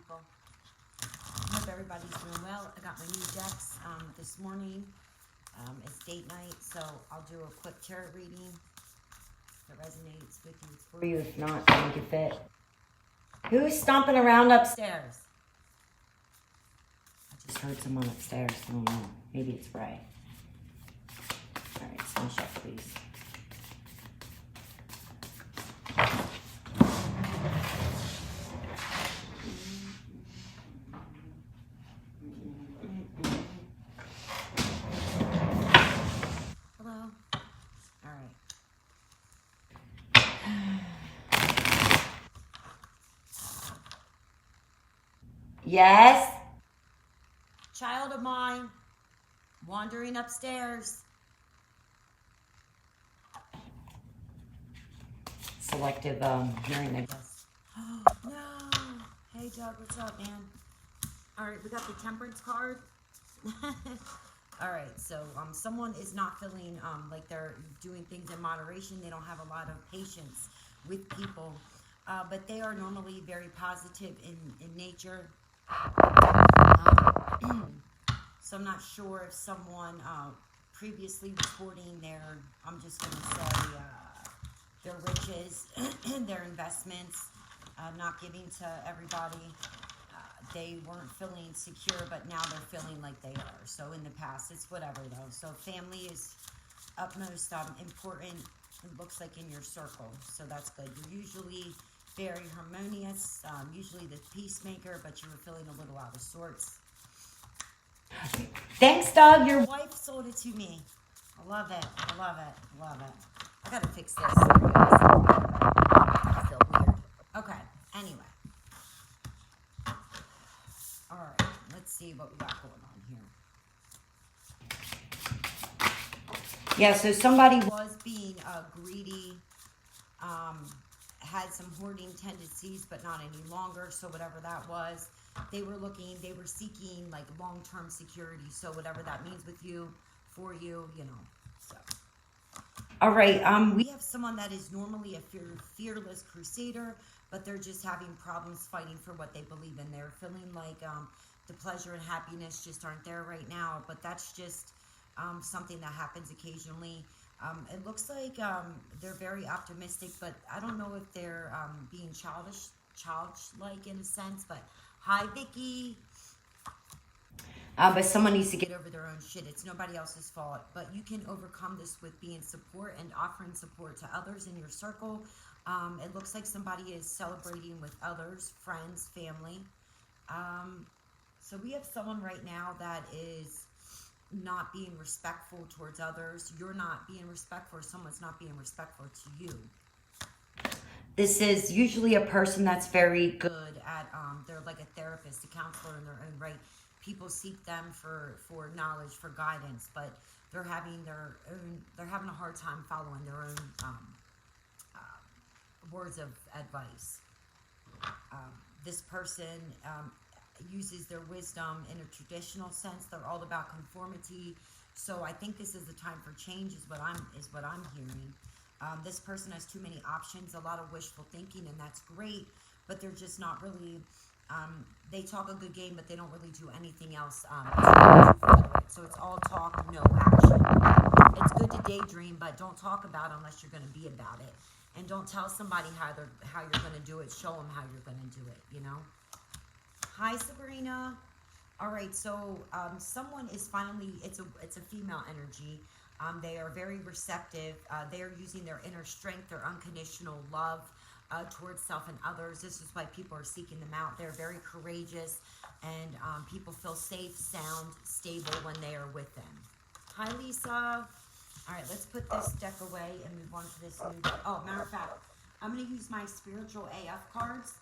people. Hope everybody's doing well. I got my new decks this morning. It's date night, so I'll do a quick tarot reading. If it resonates with you, it's for you. If not, don't get fit. Who's stomping around upstairs? I just heard someone upstairs. I don't know. Maybe it's Ray. All right, finish up, please. Hello? All right. Yes? Child of mine, wandering upstairs. Selective hearing, I guess. Oh, no. Hey, Doug, what's up, man? All right, we got the temperance card. All right, so someone is not feeling like they're doing things in moderation. They don't have a lot of patience with people, but they are normally very positive in nature. So I'm not sure if someone previously reporting their, I'm just going to say, their riches, their investments, not giving to everybody. They weren't feeling secure, but now they're feeling like they are. So in the past, it's whatever though. So family is utmost important, it looks like, in your circle. So that's good. You're usually very harmonious, usually the peacemaker, but you were feeling a little out of sorts. Thanks, Doug. Your wife sold it to me. I love it. I love it. I love it. I gotta fix this. I feel weird. Okay. Anyway. All right. Let's see what we got going on here. Yeah. So somebody was being greedy. Had some hoarding tendencies, but not any longer. So whatever that was, they were seeking like long-term security. So whatever that means with you, for you, you know. So, all right. We have someone that is normally a fearless crusader, but they're just having problems fighting for what they believe in. They're feeling like the pleasure and happiness just aren't there right now. But that's just something that happens occasionally. It looks like they're very optimistic, but I don't know if they're being childlike in a sense. But hi, Vicky. But someone needs to get over their own shit. It's nobody else's fault. But you can overcome this with being support and offering support to others in your circle. It looks like somebody is celebrating with others, friends, family. So we have someone right now that is not being respectful towards others. You're not being respectful, or someone's not being respectful to you. This is usually a person that's very good at, they're like a therapist, a counselor in their own right. People seek them for knowledge, for guidance, but they're having a hard time following their own words of advice. This person uses their wisdom in a traditional sense. They're all about conformity. So I think this is the time for change, is what I'm hearing. This person has too many options, a lot of wishful thinking, and that's great, but they're just not really, they talk a good game, but they don't really do anything else. So it's all talk, no action. It's good to daydream, but don't talk about it unless you're going to be about it. And don't tell somebody how you're going to do it. Show them how you're going to do it, you know? Hi, Sabrina. All right, so someone is finally, it's a female energy. They are very receptive. They are using their inner strength, their unconditional love towards self and others. This is why people are seeking them out. They're very courageous, and people feel safe, sound, stable when they are with them. Hi, Lisa. All right, let's put this deck away and move on to this new deck. Oh, matter of fact, I'm going to use my Spiritual AF cards.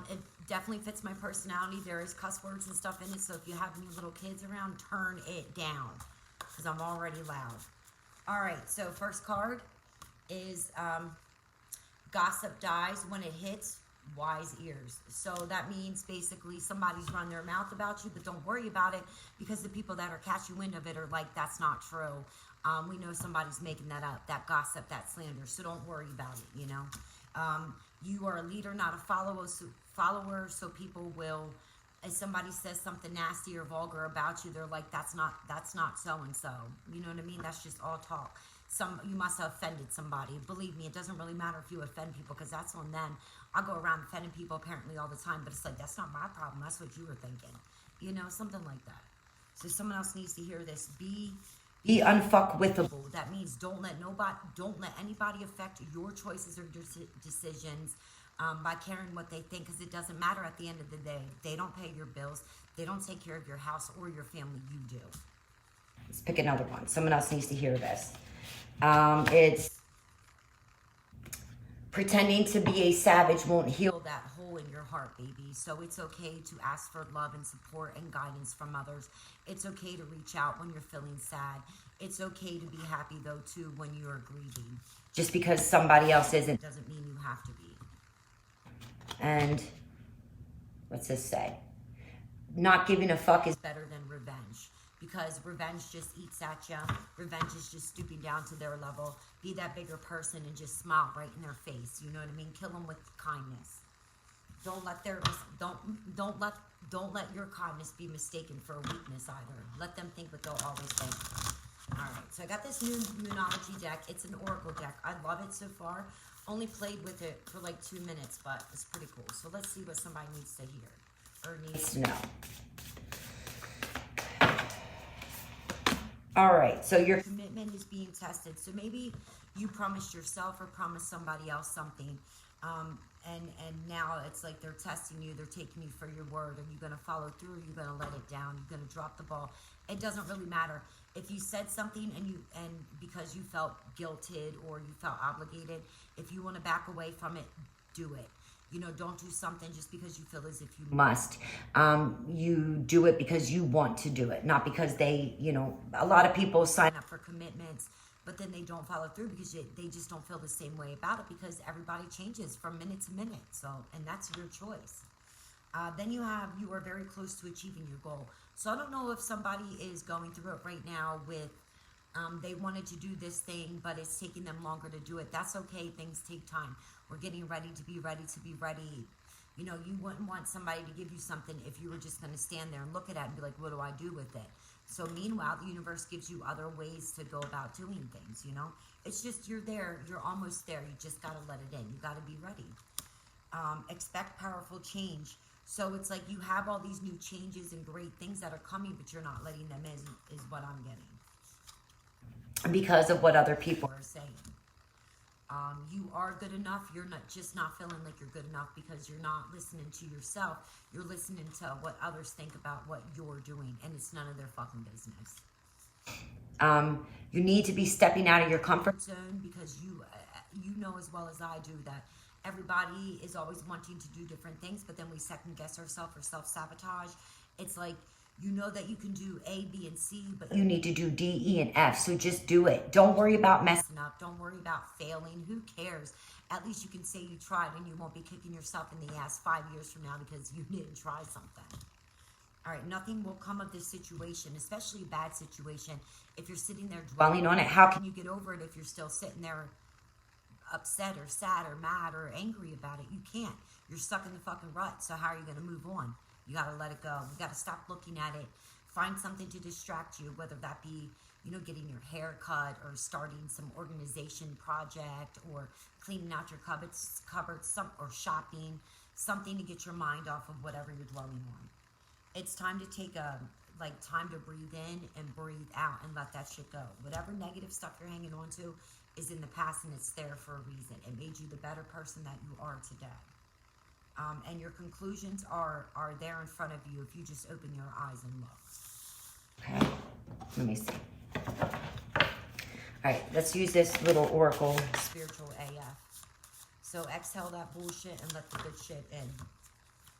It definitely fits my personality. There is cuss words and stuff in it, so if you have any little kids around, turn it down, because I'm already loud. All right, so first card is gossip dies when it hits wise ears. So that means basically somebody's run their mouth about you, but don't worry about it, because the people that are catching wind of it are like, that's not true. We know somebody's making that up, that gossip, that slander, so don't worry about it, you know. You are a leader, not a follower, so people will, if somebody says something nasty or vulgar about you, they're like, that's not so and so. You know what I mean? That's just all talk. You must have offended somebody. Believe me, it doesn't really matter if you offend people, because that's on them. I go around offending people apparently all the time, but it's like, that's not my problem. That's what you were thinking. You know, something like that. So someone else needs to hear this. Be unfuckwithable. That means don't let anybody affect your choices or decisions by caring what they think, because it doesn't matter at the end of the day. They don't pay your bills. They don't take care of your house or your family. You do. Let's pick another one. Someone else needs to hear this. It's pretending to be a savage won't heal that hole in your heart, baby. So it's okay to ask for love and support and guidance from others. It's okay to reach out when you're feeling sad. It's okay to be happy, though, too, when you are grieving. Just because somebody else isn't doesn't mean you have to be. And what's this say? Not giving a fuck is better than revenge, because revenge just eats at you. Revenge is just stooping down to their level. Be that bigger person and just smile right in their face. You know what I mean? Kill them with kindness. Don't let your kindness be mistaken for a weakness either. Let them think what they'll always think. All right, so I got this new Moonology deck. It's an Oracle deck. I love it so far. Only played with it for like 2 minutes, but it's pretty cool. So let's see what somebody needs to hear or needs to know. All right, so your commitment is being tested. So maybe you promised yourself or promised somebody else something, and now it's like they're testing you. They're taking you for your word. Are you going to follow through? Or are you going to let it down? You're going to drop the ball. It doesn't really matter. If you said something and because you felt guilted or you felt obligated, if you want to back away from it, do it. You know, don't do something just because you feel as if you must. You do it because you want to do it, not because they, you know, a lot of people sign up for commitments, but then they don't follow through because they just don't feel the same way about it, because everybody changes from minute to minute. So, and that's your choice. Then you are very close to achieving your goal. So I don't know if somebody is going through it right now with, they wanted to do this thing, but it's taking them longer to do it. That's okay. Things take time. We're getting ready to be ready to be ready. You know, you wouldn't want somebody to give you something if you were just going to stand there and look at it and be like, what do I do with it? So meanwhile, the universe gives you other ways to go about doing things, you know. It's just you're there. You're almost there. You just got to let it in. You got to be ready. Expect powerful change. So it's like you have all these new changes and great things that are coming, but you're not letting them in, is what I'm getting. Because of what other people are saying. You are good enough. You're not feeling like you're good enough because you're not listening to yourself. You're listening to what others think about what you're doing, and it's none of their fucking business. You need to be stepping out of your comfort zone, because you know as well as I do that everybody is always wanting to do different things, but then we second guess ourselves or self-sabotage. It's like, you know that you can do A, B, and C, but you need to do D, E, and F. So just do it. Don't worry about messing up. Don't worry about failing. Who cares? At least you can say you tried, and you won't be kicking yourself in the ass 5 years from now because you didn't try something. All right, nothing will come of this situation, especially a bad situation. If you're sitting there dwelling on it, how can you get over it if you're still sitting there upset or sad or mad or angry about it? You can't. You're stuck in the fucking rut. So how are you going to move on? You got to let it go. You got to stop looking at it. Find something to distract you, whether that be, you know, getting your hair cut or starting some organization project or cleaning out your cupboards, or shopping, something to get your mind off of whatever you're dwelling on. It's time to take time to breathe in and breathe out and let that shit go. Whatever negative stuff you're hanging on to is in the past, and it's there for a reason. It made you the better person that you are today. And your conclusions are there in front of you if you just open your eyes and look. Okay, let me see. All right, let's use this little oracle, spiritual AF. So exhale that bullshit and let the good shit in.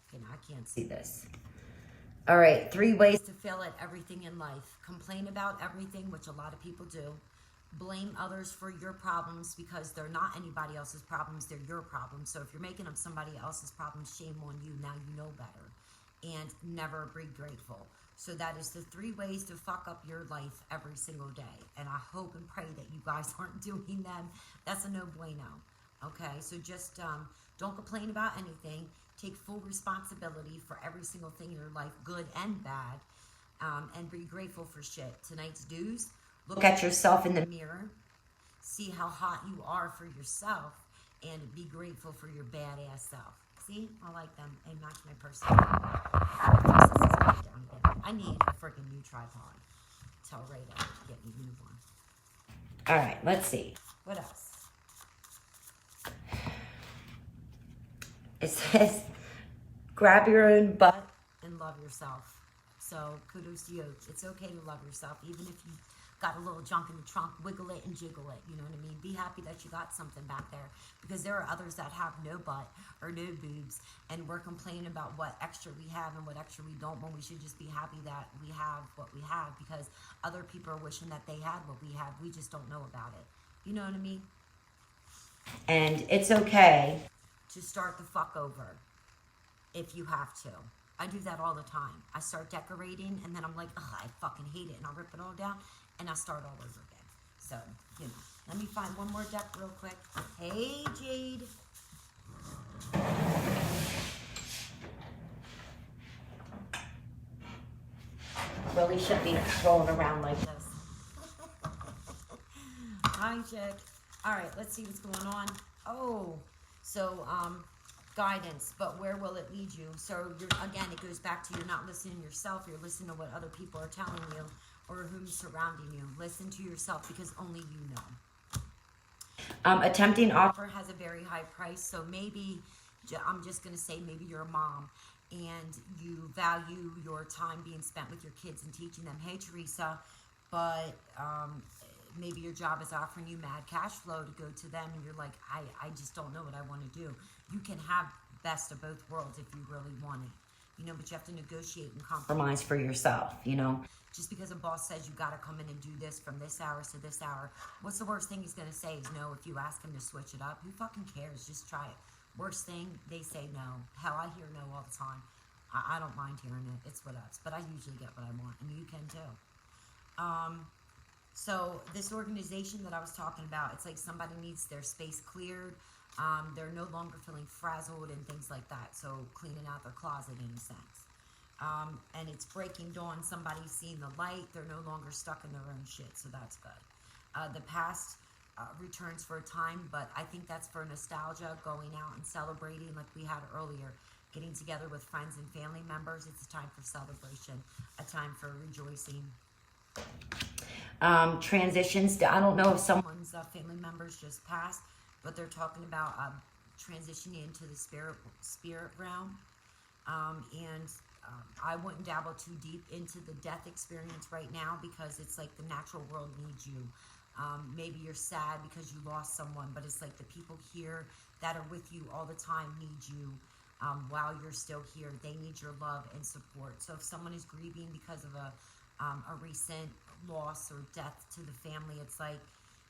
Okay, now I can't see this. All right, 3 ways to fail at everything in life. Complain about everything, which a lot of people do. Blame others for your problems because they're not anybody else's problems, they're your problems. So if you're making up somebody else's problems, shame on you. Now you know better. And never be grateful. So that is the 3 ways to fuck up your life every single day. And I hope and pray that you guys aren't doing them. That's a no bueno. Okay, so just Don't complain about anything. Take full responsibility for every single thing in your life, good and bad, and be grateful for shit. Tonight's dues, look at yourself in the mirror, see how hot you are for yourself, and be grateful for your badass self. See, I like them. They match my personality. I need a freaking new tripod. Tell Ray to get me a new one. All right, let's see. What else? It says, grab your own butt and love yourself. So kudos to you. It's okay to love yourself, even if you got a little junk in the trunk, wiggle it and jiggle it. You know what I mean? Be happy that you got something back there, because there are others that have no butt or no boobs, and we're complaining about what extra we have and what extra we don't, when we should just be happy that we have what we have, because other people are wishing that they had what we have. We just don't know about it. You know what I mean? And it's okay to start the fuck over if you have to. I do that all the time. I start decorating and then I'm like, oh, I fucking hate it, and I'll rip it all down and I start all over again. So, you know, let me find one more deck real quick. Hey, Jade. Really should be rolling around like this. Hi, chick. All right, let's see what's going on. Oh, so, guidance, but where will it lead you? So, again, it goes back to, you're not listening to yourself, you're listening to what other people are telling you, or who's surrounding you. Listen to yourself, because only you know. Attempting offer has a very high price, so maybe, I'm just going to say, maybe you're a mom and you value your time being spent with your kids and teaching them. Hey, Teresa, but maybe your job is offering you mad cash flow to go to them, and you're like, I just don't know what I want to do. You can have best of both worlds if you really want it, you know, but you have to negotiate and compromise for yourself, you know. Just because a boss says you got to come in and do this from this hour to this hour, what's the worst thing he's going to say is no if you ask him to switch it up? Who fucking cares? Just try it. Worst thing, they say no. Hell, I hear no all the time. I don't mind hearing it. It's what else. But I usually get what I want, and you can too. So this organization that I was talking about, it's like somebody needs their space cleared. They're no longer feeling frazzled and things like that. So cleaning out their closet in a sense. And it's breaking dawn. Somebody's seeing the light. They're no longer stuck in their own shit. So that's good. The past returns for a time, but I think that's for nostalgia, going out and celebrating like we had earlier. Getting together with friends and family members. It's a time for celebration. A time for rejoicing. Transitions. I don't know if someone's family members just passed, but they're talking about transitioning into the spirit realm. I wouldn't dabble too deep into the death experience right now, because it's like the natural world needs you. Maybe you're sad because you lost someone, but it's like the people here that are with you all the time need you. While you're still here, they need your love and support. So if someone is grieving because of a recent loss or death to the family, it's like,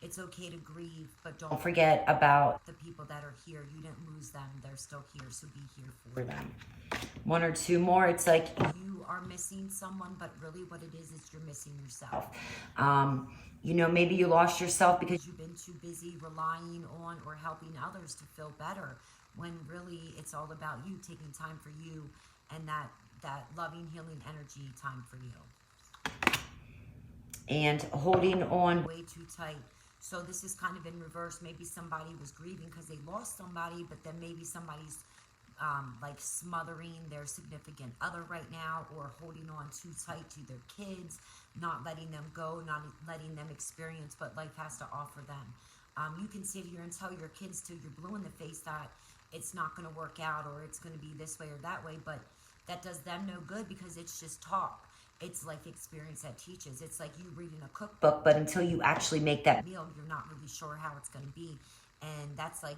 it's okay to grieve, but don't forget about the people that are here. You didn't lose them. They're still here, so be here for them. One or two more. It's like you are missing someone, but really what it is you're missing yourself. You know, maybe you lost yourself because you've been too busy relying on or helping others to feel better, when really it's all about you, taking time for you, and that loving, healing energy time for you. And holding on way too tight. So this is kind of in reverse. Maybe somebody was grieving because they lost somebody, but then maybe somebody's like smothering their significant other right now, or holding on too tight to their kids, not letting them go, not letting them experience what life has to offer them. You can sit here and tell your kids till you're blue in the face that it's not going to work out, or it's going to be this way or that way, but that does them no good, because it's just talk. It's life experience that teaches. It's like you reading a cookbook, but until you actually make that meal, you're not really sure how it's going to be. And that's like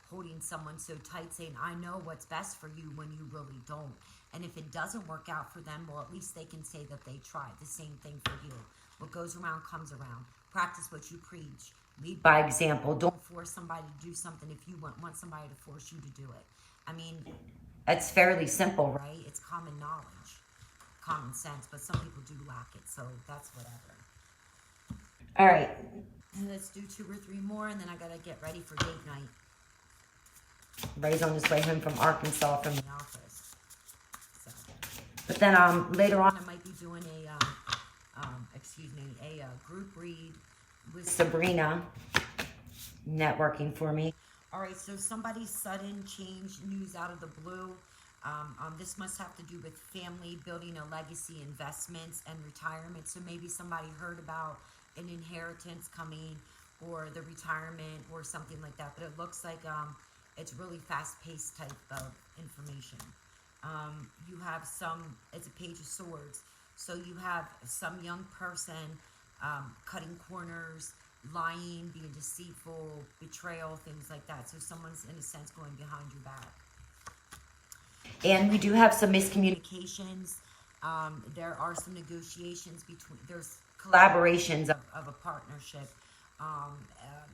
holding someone so tight, saying, I know what's best for you, when you really don't. And if it doesn't work out for them, well, at least they can say that they tried. The same thing for you. What goes around comes around. Practice what you preach. Lead by example. Don't force somebody to do something if you want somebody to force you to do it. I mean, it's fairly simple, right? It's common knowledge, common sense, but some people do lack it, so that's whatever. All right, let's do 2 or 3 more, and then I gotta get ready for date night. Ray's on his way home from Arkansas from the office. So, but then later on, I might be doing a group read with Sabrina, networking for me. All right, so somebody's sudden change news out of the blue. This must have to do with family, building a legacy, investments, and retirement. So maybe somebody heard about an inheritance coming or the retirement or something like that. But it looks like it's really fast-paced type of information. You have it's a page of swords. So you have some young person cutting corners, lying, being deceitful, betrayal, things like that. So someone's, in a sense, going behind your back. And we do have some miscommunications. There are some negotiations there's collaborations of a partnership.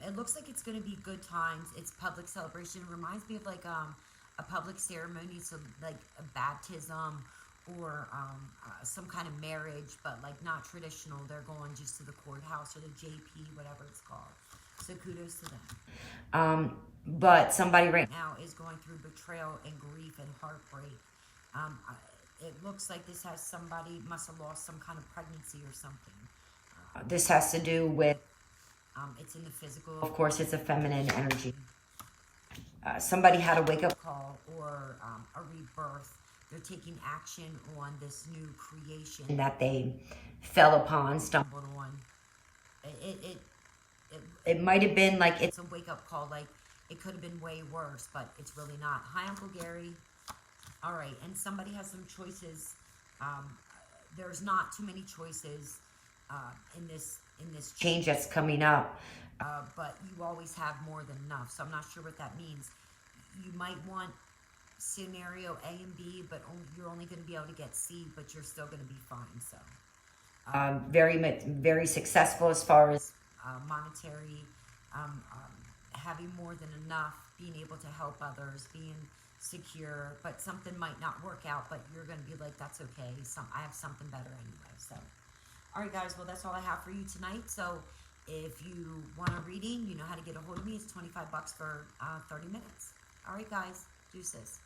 It looks like it's going to be good times. It's public celebration. It reminds me of like a public ceremony, so like a baptism or some kind of marriage, but like not traditional. They're going just to the courthouse or the JP, whatever it's called. So kudos to them. But somebody right now is going through betrayal and grief and heartbreak. It looks like this has somebody must have lost some kind of pregnancy or something. This has to do with, it's in the physical. Of course, it's a feminine energy. Somebody had a wake-up call or a rebirth. They're taking action on this new creation that they fell upon, stumbled on. It might have been like it's a wake-up call, like it could have been way worse, but it's really not. Hi, Uncle Gary. All right, and somebody has some choices. There's not too many choices in this change that's coming up, but you always have more than enough. So I'm not sure what that means. You might want scenario A and B, but you're only going to be able to get C, but you're still going to be fine. So very successful as far as monetary, having more than enough, being able to help others, being secure, but something might not work out, but you're going to be like, that's okay. I have something better anyway. So, all right, guys. Well, that's all I have for you tonight. So if you want a reading, you know how to get a hold of me. It's $25 for 30 minutes. All right, guys. Deuces.